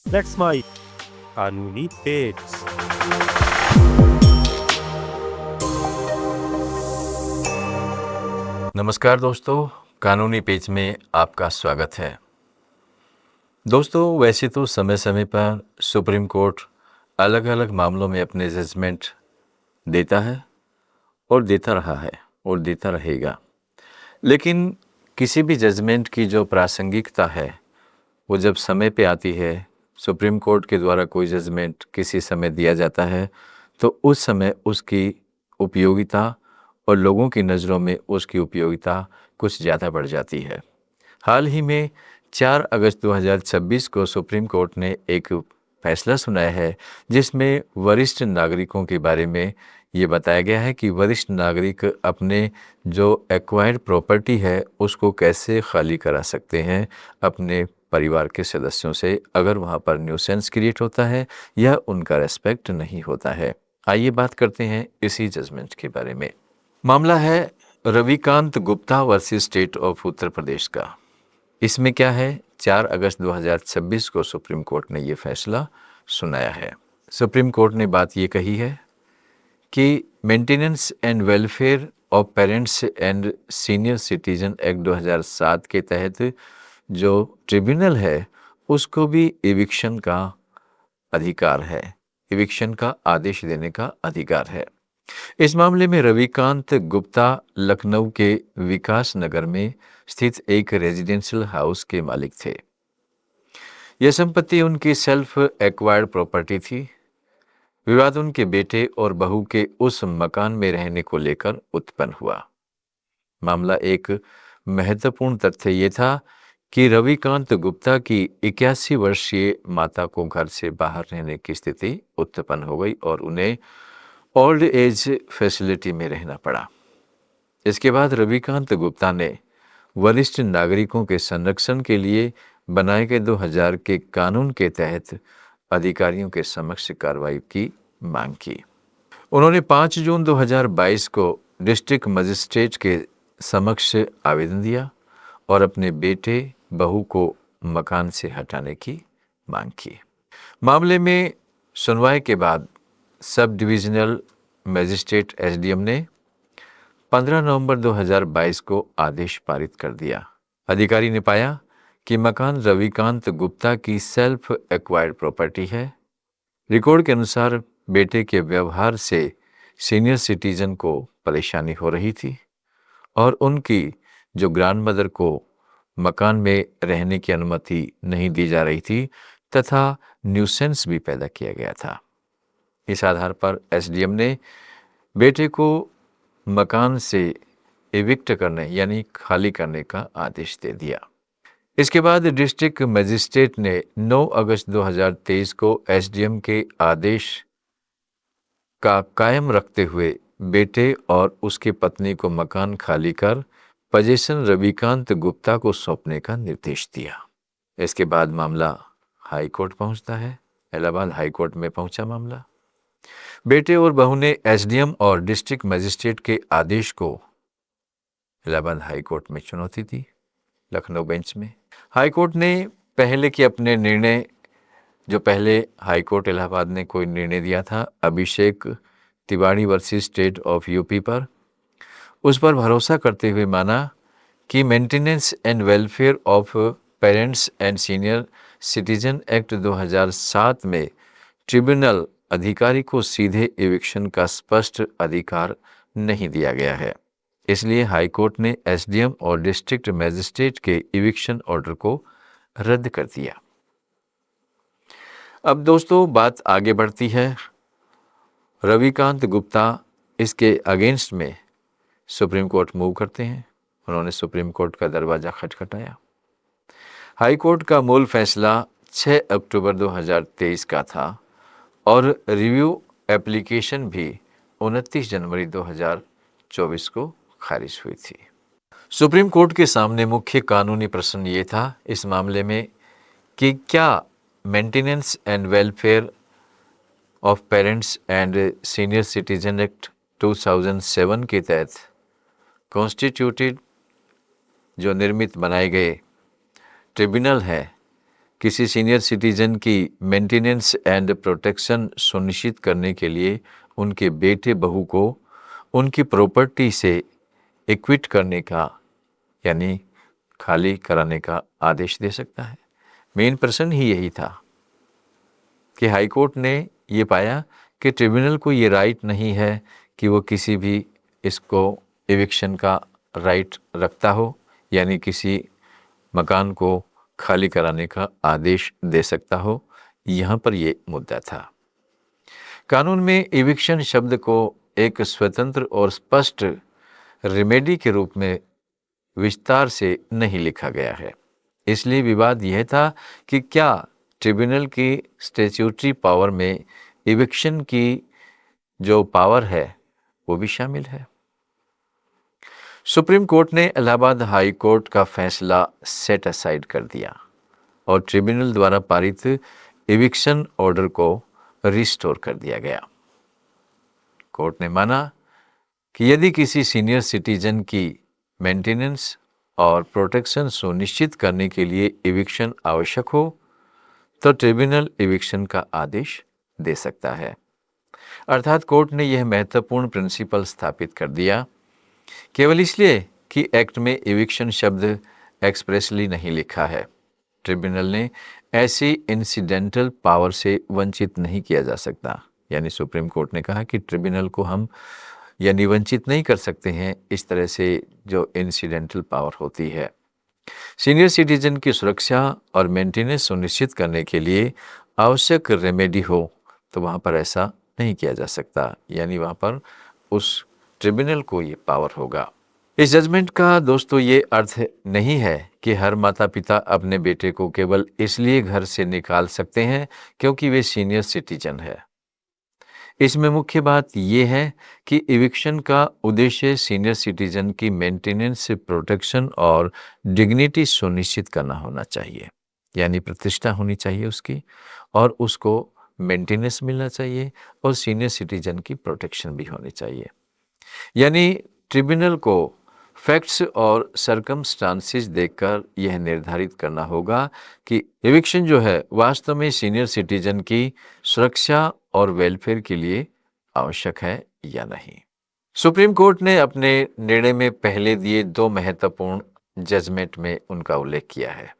That's my कानूनी page. नमस्कार दोस्तों, कानूनी पेज में आपका स्वागत है। दोस्तों, वैसे तो समय समय पर सुप्रीम कोर्ट अलग अलग मामलों में अपने जजमेंट देता है और देता रहा है और देता रहेगा, लेकिन किसी भी जजमेंट की जो प्रासंगिकता है वो जब समय पे आती है, सुप्रीम कोर्ट के द्वारा कोई जजमेंट किसी समय दिया जाता है तो उस समय उसकी उपयोगिता और लोगों की नज़रों में उसकी उपयोगिता कुछ ज़्यादा बढ़ जाती है। हाल ही में 4 अगस्त 2026 को सुप्रीम कोर्ट ने एक फैसला सुनाया है जिसमें वरिष्ठ नागरिकों के बारे में ये बताया गया है कि वरिष्ठ नागरिक अपने जो एक्वायर्ड प्रॉपर्टी है उसको कैसे खाली करा सकते हैं अपने परिवार के सदस्यों से, अगर वहाँ पर न्यूसेंस क्रिएट होता है या उनका रेस्पेक्ट नहीं होता है। आइए बात करते हैं इसी जजमेंट के बारे में। मामला है Ravikant Gupta versus state of Uttar Pradesh का। इसमें क्या है, 4 अगस्त 2026 को सुप्रीम कोर्ट ने ये फैसला सुनाया है। सुप्रीम कोर्ट ने बात ये कही है कि maintenance and welfare of parents and senior citizen act 2007 के तहत जो ट्रिब्यूनल है उसको भी इविक्शन का अधिकार है, इविक्शन का आदेश देने का अधिकार है। इस मामले में रविकांत गुप्ता लखनऊ के विकास नगर में स्थित एक रेजिडेंशियल हाउस के मालिक थे। यह संपत्ति उनकी सेल्फ एक्वायर्ड प्रॉपर्टी थी। विवाद उनके बेटे और बहू के उस मकान में रहने को लेकर उत्पन्न हुआ। मामला एक महत्वपूर्ण तथ्य ये था कि रविकांत गुप्ता की 81 वर्षीय माता को घर से बाहर रहने की स्थिति उत्पन्न हो गई और उन्हें ओल्ड एज फैसिलिटी में रहना पड़ा। इसके बाद रविकांत गुप्ता ने वरिष्ठ नागरिकों के संरक्षण के लिए बनाए गए 2000 के कानून के तहत अधिकारियों के समक्ष कार्रवाई की मांग की। उन्होंने 5 जून 2022 को डिस्ट्रिक्ट मजिस्ट्रेट के समक्ष आवेदन दिया और अपने बेटे बहू को मकान से हटाने की मांग की। मामले में सुनवाई के बाद सब डिविजनल मजिस्ट्रेट एसडीएम ने 15 नवंबर 2022 को आदेश पारित कर दिया। अधिकारी ने पाया कि मकान रविकांत गुप्ता की सेल्फ एक्वायर्ड प्रॉपर्टी है। रिकॉर्ड के अनुसार बेटे के व्यवहार से सीनियर सिटीजन को परेशानी हो रही थी और उनकी जो ग्रैंडमदर को मकान में रहने की अनुमति नहीं दी जा रही थी तथा न्यूसेंस भी पैदा किया गया था। इस आधार पर एसडीएम ने बेटे को मकान से एविक्ट करने यानी खाली करने का आदेश दे दिया। इसके बाद डिस्ट्रिक्ट मजिस्ट्रेट ने 9 अगस्त 2023 को एसडीएम के आदेश का कायम रखते हुए बेटे और उसकी पत्नी को मकान खाली कर पोजीशन रविकांत गुप्ता को सौंपने का निर्देश दिया। इसके बाद मामला हाई कोर्ट पहुंचता है। इलाहाबाद हाई कोर्ट में पहुंचा मामला। बेटे और बहू ने एसडीएम और डिस्ट्रिक्ट मजिस्ट्रेट के आदेश को इलाहाबाद हाई कोर्ट में चुनौती दी। लखनऊ बेंच में हाई कोर्ट ने पहले के अपने निर्णय, जो पहले हाई कोर्ट इलाहाबाद ने कोई निर्णय दिया था Abhishek Tiwari versus state of UP पर, उस पर भरोसा करते हुए माना कि maintenance and welfare of parents and senior citizen act 2007 में ट्रिब्यूनल अधिकारी को सीधे इविक्शन का स्पष्ट अधिकार नहीं दिया गया है। इसलिए हाई कोर्ट ने एसडीएम और डिस्ट्रिक्ट मजिस्ट्रेट के इविक्शन ऑर्डर को रद्द कर दिया। अब दोस्तों बात आगे बढ़ती है। रविकांत गुप्ता इसके अगेंस्ट में सुप्रीम कोर्ट मूव करते हैं। उन्होंने सुप्रीम कोर्ट का दरवाज़ा खटखटाया। हाई कोर्ट का मूल फैसला 6 अक्टूबर 2023 का था और रिव्यू एप्लीकेशन भी 29 जनवरी 2024 को खारिज हुई थी। सुप्रीम कोर्ट के सामने मुख्य कानूनी प्रश्न ये था इस मामले में कि क्या maintenance and welfare of parents and senior citizen act 2007 के तहत कॉन्स्टिट्यूटेड जो निर्मित बनाए गए ट्रिब्यूनल है किसी सीनियर सिटीजन की मेंटेनेंस एंड प्रोटेक्शन सुनिश्चित करने के लिए उनके बेटे बहू को उनकी प्रॉपर्टी से इक्विट करने का यानी खाली कराने का आदेश दे सकता है। मेन प्रश्न ही यही था कि हाई कोर्ट ने ये पाया कि ट्रिब्यूनल को ये राइट नहीं है कि वो किसी भी इसको एविक्शन का राइट रखता हो, यानी किसी मकान को खाली कराने का आदेश दे सकता हो। यहाँ पर ये मुद्दा था। कानून में एविक्शन शब्द को एक स्वतंत्र और स्पष्ट रेमेडी के रूप में विस्तार से नहीं लिखा गया है। इसलिए विवाद यह था कि क्या ट्रिब्यूनल की स्टैट्यूटरी पावर में एविक्शन की जो पावर है वो भी शामिल है। सुप्रीम कोर्ट ने इलाहाबाद हाई कोर्ट का फैसला सेट असाइड कर दिया और ट्रिब्यूनल द्वारा पारित एविक्शन ऑर्डर को रिस्टोर कर दिया गया। कोर्ट ने माना कि यदि किसी सीनियर सिटीजन की मेंटेनेंस और प्रोटेक्शन सुनिश्चित करने के लिए एविक्शन आवश्यक हो तो ट्रिब्यूनल एविक्शन का आदेश दे सकता है। अर्थात कोर्ट ने यह महत्वपूर्ण प्रिंसिपल स्थापित कर दिया केवल इसलिए कि एक्ट में एविक्शन शब्द एक्सप्रेसली नहीं लिखा है। ट्रिब्यूनल ने ऐसी इंसिडेंटल पावर से वंचित नहीं किया जा सकता, यानी सुप्रीम कोर्ट ने कहा कि ट्रिब्यूनल को हम यानी वंचित नहीं कर सकते हैं इस तरह से जो इंसिडेंटल पावर होती है। सीनियर सिटीजन की सुरक्षा और मेंटेनेंस सुनिश्चित करने के लिए आवश्यक रेमेडी हो तो वहाँ पर ऐसा नहीं किया जा सकता, यानी वहाँ पर उस ट्रिब्यूनल को ये पावर होगा। इस जजमेंट का दोस्तों ये अर्थ नहीं है कि हर माता पिता अपने बेटे को केवल इसलिए घर से निकाल सकते हैं क्योंकि वे सीनियर सिटीजन है। इसमें मुख्य बात यह है कि एविक्शन का उद्देश्य सीनियर सिटीजन की मेंटेनेंस, प्रोटेक्शन और डिग्निटी सुनिश्चित करना होना चाहिए, यानी प्रतिष्ठा होनी चाहिए उसकी और उसको मेंटेनेंस मिलना चाहिए और सीनियर सिटीजन की प्रोटेक्शन भी होनी चाहिए। यानी ट्रिब्यूनल को फैक्ट्स और सर्कमस्टांसिस देखकर यह निर्धारित करना होगा कि एविक्शन जो है वास्तव में सीनियर सिटीजन की सुरक्षा और वेलफेयर के लिए आवश्यक है या नहीं। सुप्रीम कोर्ट ने अपने निर्णय में पहले दिए दो महत्वपूर्ण जजमेंट में उनका उल्लेख किया है।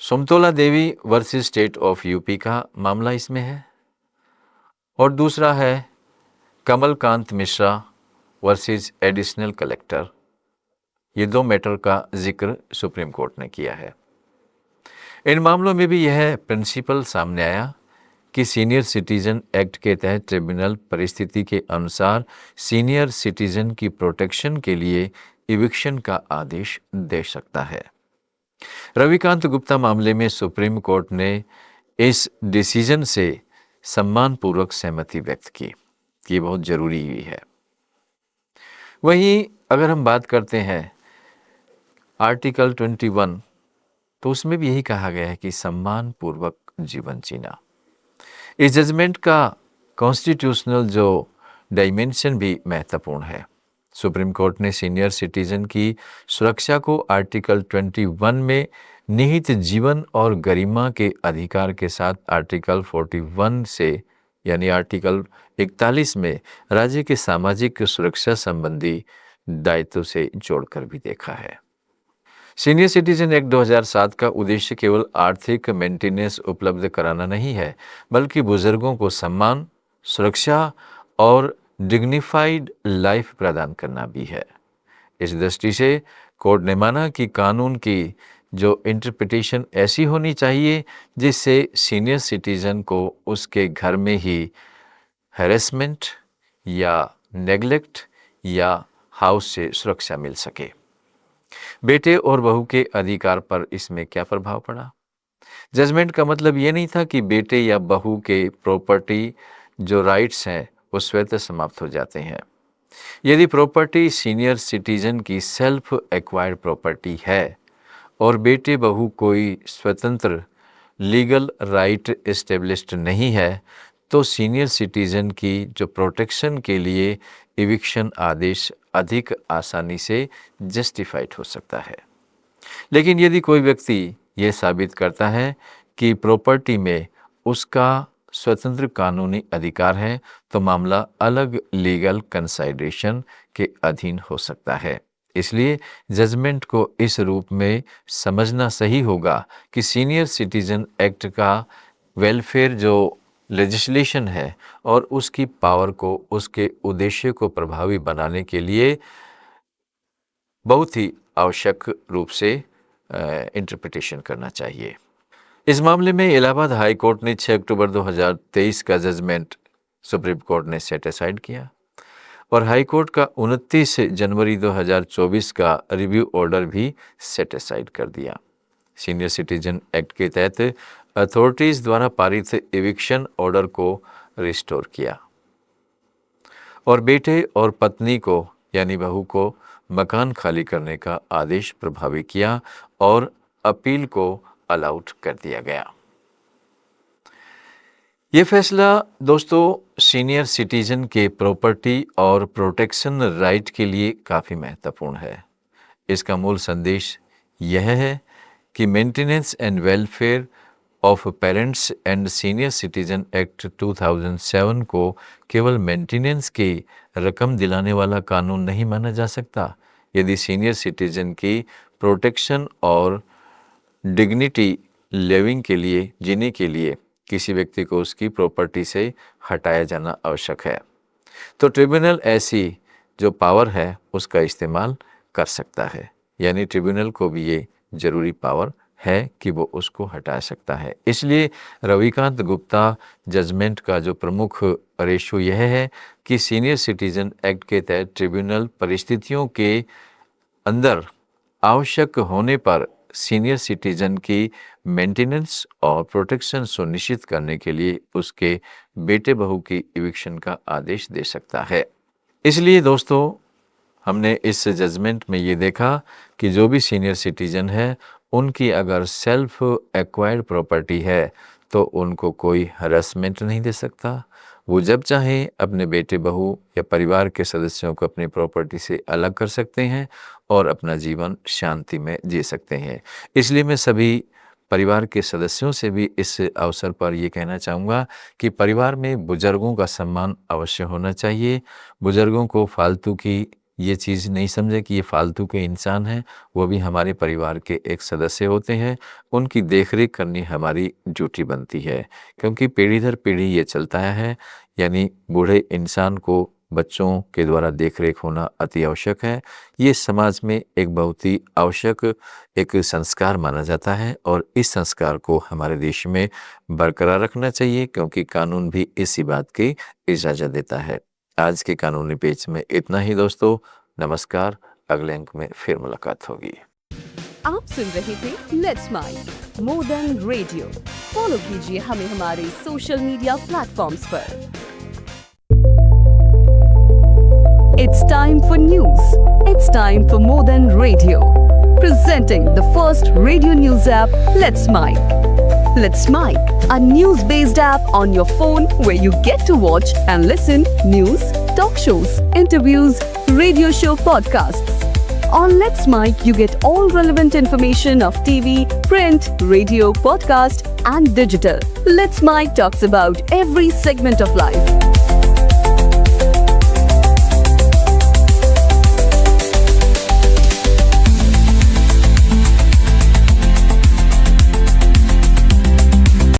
सुमतोला देवी वर्सेस स्टेट ऑफ यूपी का मामला इसमें है और दूसरा है Kamalkant Mishra versus additional collector. ये दो मैटर का जिक्र सुप्रीम कोर्ट ने किया है। इन मामलों में भी यह प्रिंसिपल सामने आया कि सीनियर सिटीजन एक्ट के तहत ट्रिब्यूनल परिस्थिति के अनुसार सीनियर सिटीजन की प्रोटेक्शन के लिए इविक्शन का आदेश दे सकता है। रविकांत गुप्ता मामले में सुप्रीम कोर्ट ने इस डिसीजन से सम्मानपूर्वक सहमति व्यक्त की कि बहुत जरूरी भी है। वहीं अगर हम बात करते हैं आर्टिकल 21 तो उसमें भी यही कहा गया है कि सम्मानपूर्वक जीवन जीना। इस जजमेंट का कॉन्स्टिट्यूशनल जो डायमेंशन भी महत्वपूर्ण है। सुप्रीम कोर्ट ने सीनियर सिटीजन की सुरक्षा को आर्टिकल 21 में निहित जीवन और गरिमा के अधिकार के साथ आर्टिकल 41 से यानी आर्टिकल 41 में राज्य के सामाजिक सुरक्षा संबंधी दायित्व से जोड़कर भी देखा है। सीनियर सिटीजन एक्ट 2007 का उद्देश्य केवल आर्थिक मेंटेनेंस उपलब्ध कराना नहीं है, बल्कि बुजुर्गों को सम्मान, सुरक्षा और डिग्निफाइड लाइफ प्रदान करना भी है। इस दृष्टि से कोर्ट ने माना कि कानून की जो इंटरप्रिटेशन ऐसी होनी चाहिए जिससे सीनियर सिटीजन को उसके घर में ही हैरेसमेंट या नेग्लेक्ट या हाउस से सुरक्षा मिल सके। बेटे और बहू के अधिकार पर इसमें क्या प्रभाव पड़ा? जजमेंट का मतलब ये नहीं था कि बेटे या बहू के प्रॉपर्टी जो राइट्स हैं वो स्वतः समाप्त हो जाते हैं। यदि प्रॉपर्टी सीनियर सिटीजन की सेल्फ एक्वायर्ड प्रॉपर्टी है और बेटे बहू कोई स्वतंत्र लीगल राइट एस्टेब्लिश्ड नहीं है तो सीनियर सिटीजन की जो प्रोटेक्शन के लिए इविक्शन आदेश अधिक आसानी से जस्टिफाइड हो सकता है। लेकिन यदि कोई व्यक्ति ये साबित करता है कि प्रॉपर्टी में उसका स्वतंत्र कानूनी अधिकार है तो मामला अलग लीगल कंसाइडरेशन के अधीन हो सकता है। इसलिए जजमेंट को इस रूप में समझना सही होगा कि सीनियर सिटीजन एक्ट का वेलफेयर जो लेजिस्लेशन है और उसकी पावर को, उसके उद्देश्य को प्रभावी बनाने के लिए बहुत ही आवश्यक रूप से इंटरप्रिटेशन करना चाहिए। इस मामले में इलाहाबाद हाई कोर्ट ने 6 अक्टूबर 2023 का जजमेंट सुप्रीम कोर्ट ने सेट असाइड किया और हाई कोर्ट का 29 जनवरी 2024 का रिव्यू ऑर्डर भी सेट असाइड कर दिया। सीनियर सिटीजन एक्ट के तहत अथॉरिटीज़ द्वारा पारित एविक्शन ऑर्डर को रिस्टोर किया और बेटे और पत्नी को यानी बहू को मकान खाली करने का आदेश प्रभावी किया और अपील को अलाउड कर दिया गया। ये फैसला दोस्तों सीनियर सिटीजन के प्रॉपर्टी और प्रोटेक्शन राइट के लिए काफ़ी महत्वपूर्ण है। इसका मूल संदेश यह है कि maintenance and welfare of parents and senior citizen act 2007 को केवल मेंटेनेंस की रकम दिलाने वाला कानून नहीं माना जा सकता। यदि सीनियर सिटीजन की प्रोटेक्शन और डिग्निटी लिविंग के लिए, जीने के लिए किसी व्यक्ति को उसकी प्रॉपर्टी से हटाया जाना आवश्यक है तो ट्रिब्यूनल ऐसी जो पावर है उसका इस्तेमाल कर सकता है। यानी ट्रिब्यूनल को भी ये जरूरी पावर है कि वो उसको हटा सकता है। इसलिए रविकांत गुप्ता जजमेंट का जो प्रमुख रेशो यह है कि सीनियर सिटीजन एक्ट के तहत ट्रिब्यूनल परिस्थितियों के अंदर आवश्यक होने पर सीनियर सिटीजन की मेंटेनेंस और प्रोटेक्शन सुनिश्चित करने के लिए उसके बेटे बहू की इविक्शन का आदेश दे सकता है। इसलिए दोस्तों हमने इस जजमेंट में ये देखा कि जो भी सीनियर सिटीजन है उनकी अगर सेल्फ एक्वायर्ड प्रॉपर्टी है तो उनको कोई हरासमेंट नहीं दे सकता। वो जब चाहे अपने बेटे बहू या परिवार के सदस्यों को अपनी प्रॉपर्टी से अलग कर सकते हैं और अपना जीवन शांति में जी सकते हैं। इसलिए मैं सभी परिवार के सदस्यों से भी इस अवसर पर ये कहना चाहूँगा कि परिवार में बुजुर्गों का सम्मान अवश्य होना चाहिए। बुजुर्गों को फालतू की ये चीज़ नहीं समझे कि ये फालतू के इंसान हैं, वो भी हमारे परिवार के एक सदस्य होते हैं। उनकी देखरेख करनी हमारी ड्यूटी बनती है क्योंकि पीढ़ी दर पीढ़ी ये चलता है। यानी बूढ़े इंसान को बच्चों के द्वारा देखरेख होना अति आवश्यक है। ये समाज में एक बहुत ही आवश्यक एक संस्कार माना जाता है और इस संस्कार को हमारे देश में बरकरार रखना चाहिए क्योंकि कानून भी इसी बात की इजाज़त देता है। आज के कानूनी पेज में इतना ही दोस्तों। नमस्कार, अगले अंक में फिर मुलाकात होगी। आप सुन रहे थे let's smile more than radio. Follow कीजिए हमें हमारे सोशल मीडिया प्लेटफॉर्म्स पर। It's time for news. It's time for more than radio. Presenting the first radio news app, Let's Mic. Let's Mic, a news-based app on your phone where you get to watch and listen news, talk shows, interviews, radio show podcasts. On Let's Mic, you get all relevant information of TV, print, radio, podcast, and digital. Let's Mic talks about every segment of life.